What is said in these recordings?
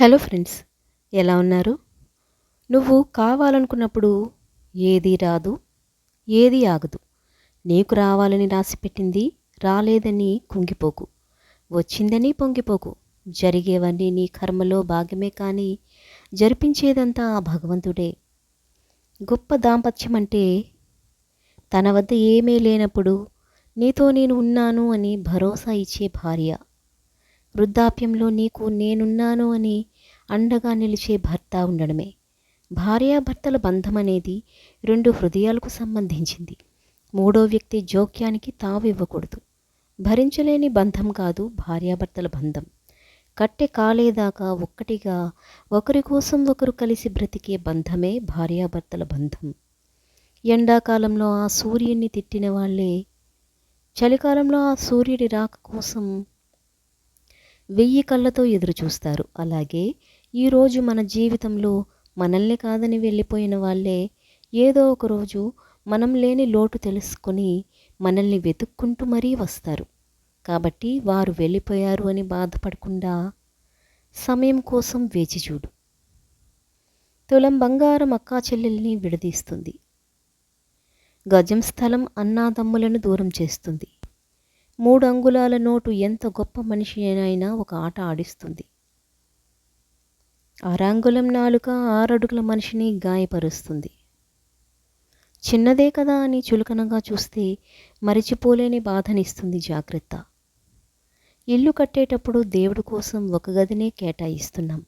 Hello friends, ఎలా ఉన్నారు? నువ్వు కావాలనుకున్నప్పుడు ఏది రాదు, ఏది ఆగదు. నీకు రావాలని రాసిపెట్టింది రాలేదని కుంగిపోకు, వచ్చిందని పొంగిపోకు. జరిగేవన్నీ నీ కర్మలో భాగమే కానీ జరిపించేదంతా ఆ భగవంతుడే. గొప్ప దాంపత్యం అంటే తన వద్ద ఏమీ లేనప్పుడు నీతో నేను ఉన్నాను అని భరోసా ఇచ్చే భార్య. వృద్ధాప్యంలో నీకు నేనున్నాను అని అండగా నిలిచే భర్త ఉండడమే. భార్యాభర్తల బంధం అనేది రెండు హృదయాలకు సంబంధించింది. మూడో వ్యక్తి జోక్యానికి తావు ఇవ్వకూడదు. భరించలేని బంధం కాదు భార్యాభర్తల బంధం. కట్టె కాలేదాకా ఒక్కటిగా ఒకరి కోసం ఒకరు కలిసి బ్రతికే బంధమే భార్యాభర్తల బంధం. ఎండాకాలంలో ఆ సూర్యుడిని తిట్టిన వాళ్ళే చలికాలంలో ఆ సూర్యుడి రాక కోసం 1000 కళ్ళతో ఎదురుచూస్తారు. అలాగే ఈరోజు మన జీవితంలో మనల్ని కాదని వెళ్ళిపోయిన వాళ్ళే ఏదో ఒకరోజు మనం లేని లోటు తెలుసుకొని మనల్ని వెతుక్కుంటూ మరీ వస్తారు. కాబట్టి వారు వెళ్ళిపోయారు అని బాధపడకుండా సమయం కోసం వేచి చూడు. తులం బంగారం అక్కా చెల్లెల్ని విడదీస్తుంది. గజం స్థలం అన్నాదమ్ములను దూరం చేస్తుంది. 3 అంగుళాల నోటు ఎంత గొప్ప మనిషి అయినా ఒక ఆట ఆడిస్తుంది. 6 అంగుళం నాలుక 6 అడుగుల మనిషిని గాయపరుస్తుంది. చిన్నదే కదా అని చులకనగా చూస్తే మరిచిపోలేని బాధనిస్తుంది. జాగ్రత్త. ఇల్లు కట్టేటప్పుడు దేవుడి కోసం ఒక గదినే కేటాయిస్తున్నాం.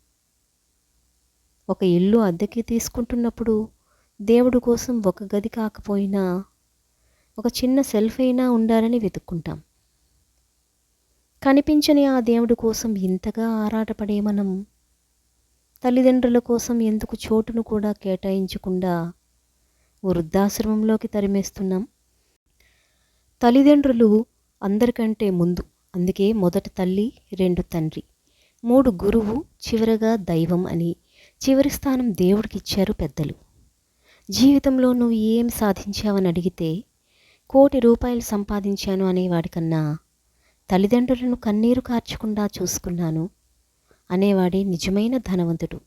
ఒక ఇల్లు అద్దెకి తీసుకుంటున్నప్పుడు దేవుడి కోసం ఒక గది కాకపోయినా ఒక చిన్న సెల్ఫ్ అయినా ఉండాలని వెతుక్కుంటాం. కనిపించని ఆ దేవుడి కోసం ఇంతగా ఆరాటపడే మనం తల్లిదండ్రుల కోసం ఎందుకు చోటును కూడా కేటాయించకుండా వృద్ధాశ్రమంలోకి తరిమేస్తున్నాం? తల్లిదండ్రులు అందరికంటే ముందు. అందుకే మొదట తల్లి, 2 తండ్రి, 3 గురువు, చివరగా దైవం అని చివరి స్థానం దేవుడికి ఇచ్చారు పెద్దలు. జీవితంలో నువ్వు ఏం సాధించావని అడిగితే 1 కోటి రూపాయలు సంపాదించాను అనేవాడికన్నా తల్లిదండ్రులను కన్నీరు కార్చకుండా చూసుకున్నాను అనేవాడే నిజమైన ధనవంతుడు.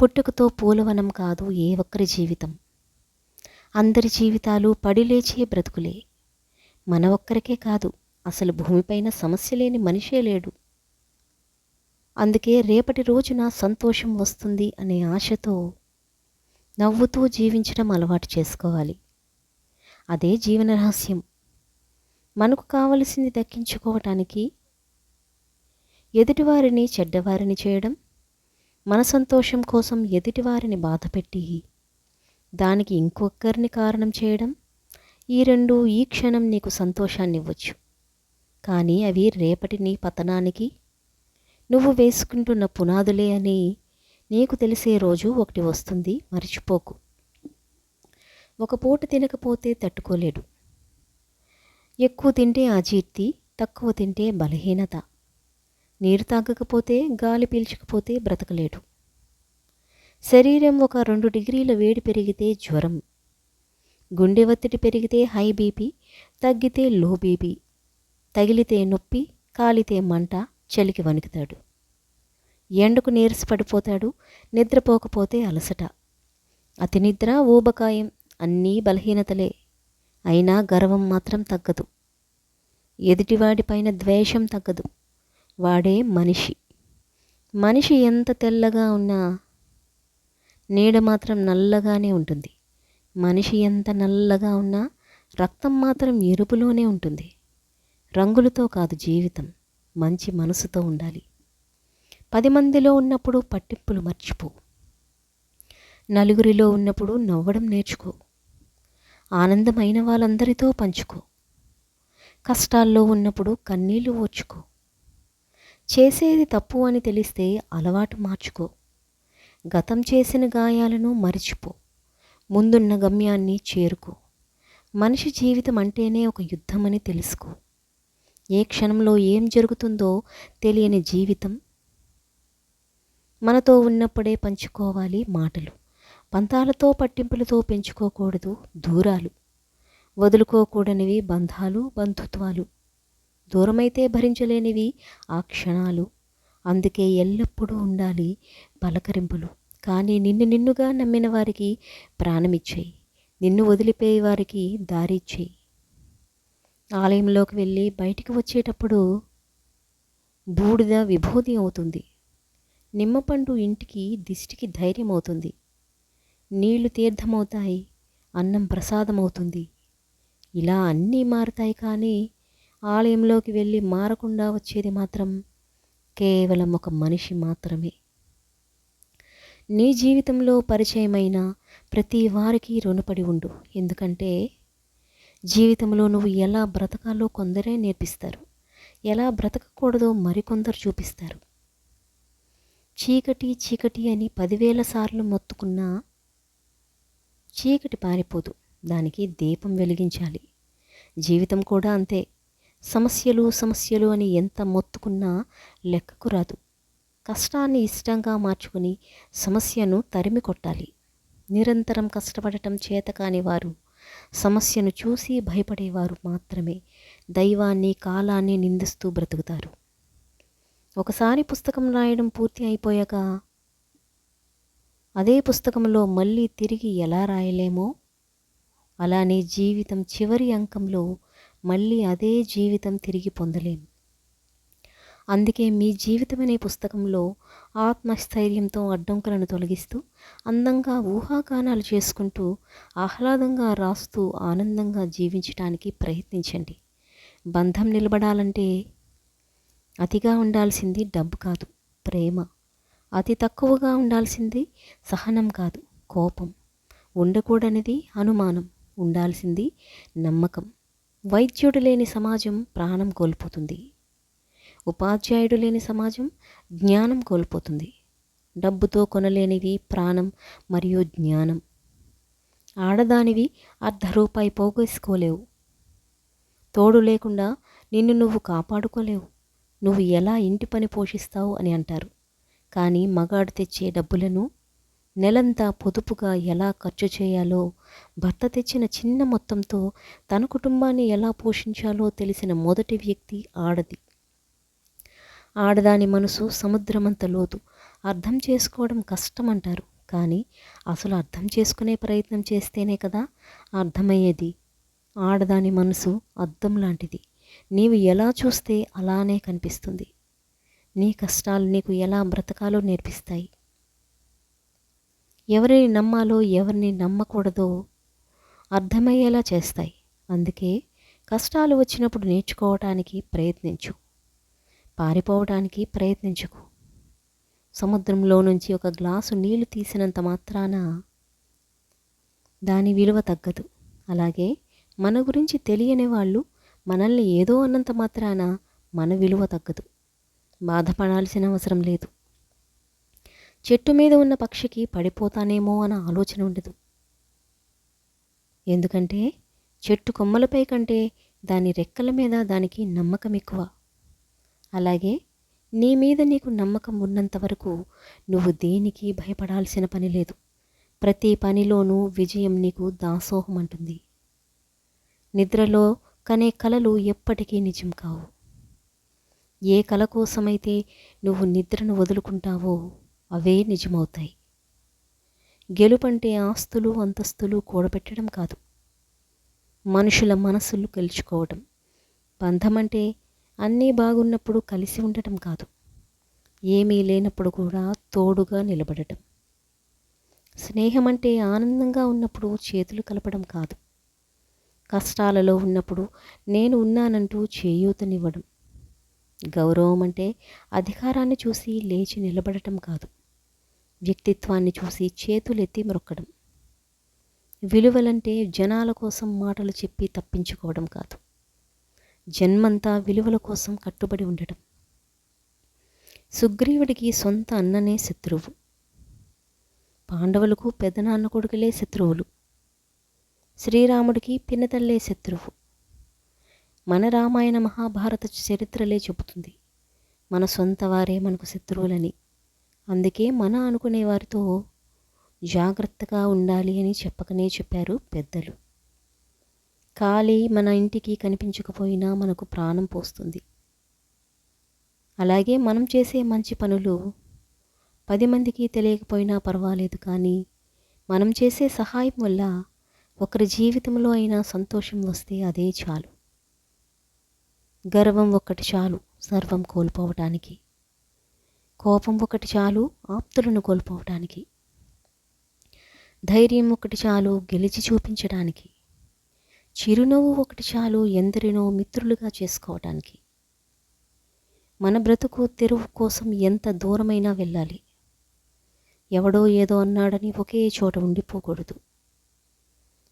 పుట్టుకతో పూలవనం కాదు ఏ ఒక్కరి జీవితం. అందరి జీవితాలు పడిలేచే బ్రతుకులే. మన ఒక్కరికే కాదు, అసలు భూమిపైన సమస్య లేని మనిషే లేడు. అందుకే రేపటి రోజున సంతోషం వస్తుంది అనే ఆశతో నవ్వుతూ జీవించడం అలవాటు చేసుకోవాలి. అదే జీవన రహస్యం. మనకు కావలసింది దక్కించుకోవటానికి ఎదుటివారిని చెడ్డవారిని చేయడం, మన సంతోషం కోసం ఎదుటివారిని బాధపెట్టి దానికి ఇంకొకరిని కారణం చేయడం, ఈ రెండు ఈ క్షణం నీకు సంతోషాన్ని ఇవ్వచ్చు. కానీ అవి రేపటి నీ పతనానికి నువ్వు వేసుకుంటున్న పునాదులే అని నీకు తెలిసే రోజు ఒకటి వస్తుంది, మర్చిపోకు. ఒక పూట తినకపోతే తట్టుకోలేడు. ఎక్కువ తింటే అజీర్తి, తక్కువ తింటే బలహీనత. నీరు తాగకపోతే, గాలి పీల్చకపోతే బ్రతకలేడు. శరీరం ఒక 2 డిగ్రీల వేడి పెరిగితే జ్వరం, గుండె ఒత్తిడి పెరిగితే హై బీపీ, తగ్గితే లో బీపీ, తగిలితే నొప్పి, కాలితే మంట, చలికి వణుకుతాడు. ఎండకు నీరసపడిపోతాడు, నిద్రపోకపోతే అలసట. అతి నిద్ర, ఊబకాయం అన్నీ బలహీనతలే. అయినా గర్వం మాత్రం తగ్గదు. ఎదుటివాడిపైన ద్వేషం తగ్గదు. వాడే మనిషి. మనిషి ఎంత తెల్లగా ఉన్నా నీడ మాత్రం నల్లగానే ఉంటుంది. మనిషి ఎంత నల్లగా ఉన్నా రక్తం మాత్రం ఎరుపులోనే ఉంటుంది. రంగులతో కాదు జీవితం, మంచి మనసుతో ఉండాలి. 10 మందిలో ఉన్నప్పుడు పట్టింపులు మర్చిపో. నలుగురిలో ఉన్నప్పుడు నవ్వడం నేర్చుకో. ఆనందమైన వాళ్ళందరితో పంచుకో. కష్టాల్లో ఉన్నప్పుడు కన్నీళ్లు ఓర్చుకో. చేసేది తప్పు అని తెలిస్తే అలవాటు మార్చుకో. గతం చేసిన గాయాలను మరిచిపో. ముందున్న గమ్యాన్ని చేరుకో. మనిషి జీవితం అంటేనే ఒక యుద్ధమని తెలుసుకో. ఏ క్షణంలో ఏం జరుగుతుందో తెలియని జీవితం. మనతో ఉన్నప్పుడే పంచుకోవాలి మాటలు. పంతాలతో పట్టింపులతో పెంచుకోకూడదు దూరాలు. వదులుకోకూడనివి బంధాలు, బంధుత్వాలు. దూరమైతే భరించలేనివి ఆ క్షణాలు. అందుకే ఎల్లప్పుడూ ఉండాలి పలకరింపులు. కానీ నిన్నుగా నమ్మిన వారికి ప్రాణమిచ్చేయి. నిన్ను వదిలిపోయే వారికి దారి ఇచ్చేయి. ఆలయంలోకి వెళ్ళి బయటికి వచ్చేటప్పుడు బూడిద విభూది అవుతుంది. నిమ్మపండు ఇంటికి దిష్టికి ధైర్యం అవుతుంది. నీళ్లు తీర్థమవుతాయి, అన్నం ప్రసాదమవుతుంది. ఇలా అన్నీ మారుతాయి, కానీ ఆలయంలోకి వెళ్ళి మారకుండా వచ్చేది మాత్రం కేవలం ఒక మనిషి మాత్రమే. నీ జీవితంలో పరిచయమైన ప్రతి వారికి రుణపడి ఉండు. ఎందుకంటే జీవితంలో నువ్వు ఎలా బ్రతకాలో కొందరే నేర్పిస్తారు, ఎలా బ్రతకకూడదో మరికొందరు చూపిస్తారు. చీకటి చీకటి అని 10,000 సార్లు మొత్తుకున్నా చీకటి పారిపోదు, దానికి దీపం వెలిగించాలి. జీవితం కూడా అంతే. సమస్యలు సమస్యలు అని ఎంత మొత్తుకున్నా లెక్కకు రాదు. కష్టాన్ని ఇష్టంగా మార్చుకుని సమస్యను తరిమి కొట్టాలి. నిరంతరం కష్టపడటం చేతకాని వారు, సమస్యను చూసి భయపడేవారు మాత్రమే దైవాన్ని కాలాన్ని నిందిస్తూ బ్రతుకుతారు. ఒకసారి పుస్తకం రాయడం పూర్తి అయిపోయాక అదే పుస్తకంలో మళ్ళీ తిరిగి ఎలా రాయలేమో, అలానే జీవితం చివరి అంకంలో మళ్ళీ అదే జీవితం తిరిగి పొందలేము. అందుకే మీ జీవితం అనే పుస్తకంలో ఆత్మస్థైర్యంతో అడ్డంకులను తొలగిస్తూ, అందంగా ఊహాగానాలు చేసుకుంటూ, ఆహ్లాదంగా రాస్తూ, ఆనందంగా జీవించటానికి ప్రయత్నించండి. బంధం నిలబడాలంటే అతిగా ఉండాల్సింది డబ్బు కాదు, ప్రేమ. అతి తక్కువగా ఉండాల్సింది సహనం కాదు, కోపం. ఉండకూడనిది అనుమానం, ఉండాల్సింది నమ్మకం. వైద్యుడు లేని సమాజం ప్రాణం కోల్పోతుంది. ఉపాధ్యాయుడు లేని సమాజం జ్ఞానం కోల్పోతుంది. డబ్బుతో కొనలేనివి ప్రాణం మరియు జ్ఞానం. ఆడదానివి ₹1 పోగేసుకోలేవు. తోడు లేకుండా నిన్ను నువ్వు కాపాడుకోలేవు. నువ్వు ఎలా ఇంటి పని పోషిస్తావు అని అంటారు, కానీ మగాడు తెచ్చే డబ్బులను నెలంతా పొదుపుగా ఎలా ఖర్చు చేయాలో, భర్త తెచ్చిన చిన్న మొత్తంతో తన కుటుంబాన్ని ఎలా పోషించాలో తెలిసిన మొదటి వ్యక్తి ఆడది. ఆడదాని మనసు సముద్రమంత లోతు. అర్థం చేసుకోవడం కష్టం అంటారు, కానీ అసలు అర్థం చేసుకునే ప్రయత్నం చేస్తేనే కదా అర్థమయ్యేది. ఆడదాని మనసు అద్దం లాంటిది. నీవు ఎలా చూస్తే అలానే కనిపిస్తుంది. నీ కష్టాలు నీకు ఎలా బ్రతకాలో నేర్పిస్తాయి. ఎవరిని నమ్మాలో ఎవరిని నమ్మకూడదో అర్థమయ్యేలా చేస్తాయి. అందుకే కష్టాలు వచ్చినప్పుడు నేర్చుకోవటానికి ప్రయత్నించు, పారిపోవడానికి ప్రయత్నించకు. సముద్రంలో నుంచి ఒక గ్లాసు నీళ్లు తీసినంత మాత్రాన దాని విలువ తగ్గదు. అలాగే మన గురించి తెలియని వాళ్ళు మనల్ని ఏదో అన్నంత మాత్రాన మన విలువ తగ్గదు. బాధపడాల్సిన అవసరం లేదు. చెట్టు మీద ఉన్న పక్షికి పడిపోతానేమో అన్న ఆలోచన ఉండదు. ఎందుకంటే చెట్టు కొమ్మలపై కంటే దాని రెక్కల మీద దానికి నమ్మకం ఎక్కువ. అలాగే నీ మీద నీకు నమ్మకం ఉన్నంత వరకు నువ్వు దేనికి భయపడాల్సిన పని లేదు. ప్రతి పనిలోనూ విజయం నీకు దాసోహం అంటుంది. నిద్రలో కనే కలలు ఎప్పటికీ నిజం కావు. ఏ కల కోసమైతే నువ్వు నిద్రను వదులుకుంటావో అవే నిజమవుతాయి. గెలుపంటే ఆస్తులు అంతస్తులు కూడబెట్టడం కాదు, మనుషుల మనసులు గెలుచుకోవడం. బంధమంటే అన్నీ బాగున్నప్పుడు కలిసి ఉండటం కాదు, ఏమీ లేనప్పుడు కూడా తోడుగా నిలబడటం. స్నేహం అంటే ఆనందంగా ఉన్నప్పుడు చేతులు కలపడం కాదు, కష్టాలలో ఉన్నప్పుడు నేను ఉన్నానంటూ చేయూతనివ్వడం. గౌరవం అంటే అధికారాన్ని చూసి లేచి నిలబడటం కాదు, వ్యక్తిత్వాన్ని చూసి చేతులెత్తి మొక్కడం. విలువలంటే జనాల కోసం మాటలు చెప్పి తప్పించుకోవడం కాదు, జన్మంతా విలువల కోసం కట్టుబడి ఉండటం. సుగ్రీవుడికి సొంత అన్ననే శత్రువు, పాండవులకు పెదనాన్న కొడుకులే శత్రువులు, శ్రీరాముడికి పినతల్లే శత్రువు. మన రామాయణ మహాభారత చరిత్రలే చెబుతుంది మన సొంత వారే మనకు శత్రువులని. అందుకే మన అనుకునే వారితో జాగ్రత్తగా ఉండాలి అని చెప్పకనే చెప్పారు పెద్దలు. కాలి మన ఇంటికి కనిపించకపోయినా మనకు ప్రాణం పోస్తుంది. అలాగే మనం చేసే మంచి పనులు 10 మందికి తెలియకపోయినా పర్వాలేదు, కానీ మనం చేసే సహాయం వల్ల ఒకరి జీవితంలో అయినా సంతోషం వస్తే అదే చాలు. గర్వం ఒక్కటి చాలు సర్వం కోల్పోవటానికి. కోపం ఒకటి చాలు ఆప్తులను కోల్పోవటానికి. ధైర్యం ఒకటి చాలు గెలిచి చూపించడానికి. చిరునవ్వు ఒకటి చాలు ఎందరినో మిత్రులుగా చేసుకోవటానికి. మన బ్రతుకు తెరువు కోసం ఎంత దూరమైనా వెళ్ళాలి. ఎవడో ఏదో అన్నాడని ఒకే చోట ఉండిపోకూడదు.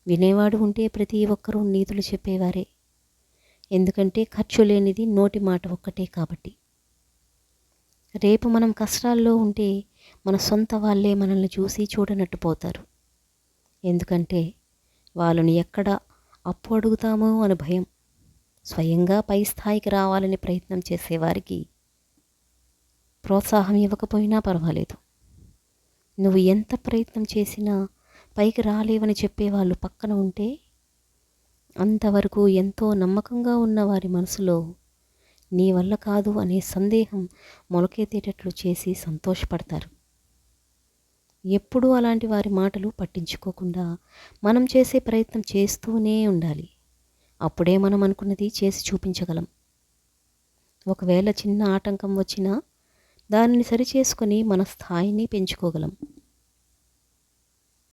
వినేవాడు ఉంటే ప్రతి ఒక్కరూ నీతులు చెప్పేవారే. ఎందుకంటే ఖర్చు లేనిది నోటి మాట ఒక్కటే కాబట్టి. రేపు మనం కష్టాల్లో ఉంటే మన సొంత వాళ్ళే మనల్ని చూసి చూడనట్టు పోతారు. ఎందుకంటే వాళ్ళని ఎక్కడ అప్పు అడుగుతామో అని భయం. స్వయంగా పై స్థాయికి రావాలని ప్రయత్నం చేసేవారికి ప్రోత్సాహం ఇవ్వకపోయినా పర్వాలేదు. నువ్వు ఎంత ప్రయత్నం చేసినా పైకి రాలేవని చెప్పేవాళ్ళు పక్కన ఉంటే అంతవరకు ఎంతో నమ్మకంగా ఉన్న వారి మనసులో నీ వల్ల కాదు అనే సందేహం మొలకెత్తేటట్లు చేసి సంతోషపడతారు. ఎప్పుడూ అలాంటి వారి మాటలు పట్టించుకోకుండా మనం చేసే ప్రయత్నం చేస్తూనే ఉండాలి. అప్పుడే మనం అనుకున్నది చేసి చూపించగలం. ఒకవేళ చిన్న ఆటంకం వచ్చినా దానిని సరిచేసుకొని మన స్థాయిని పెంచుకోగలం.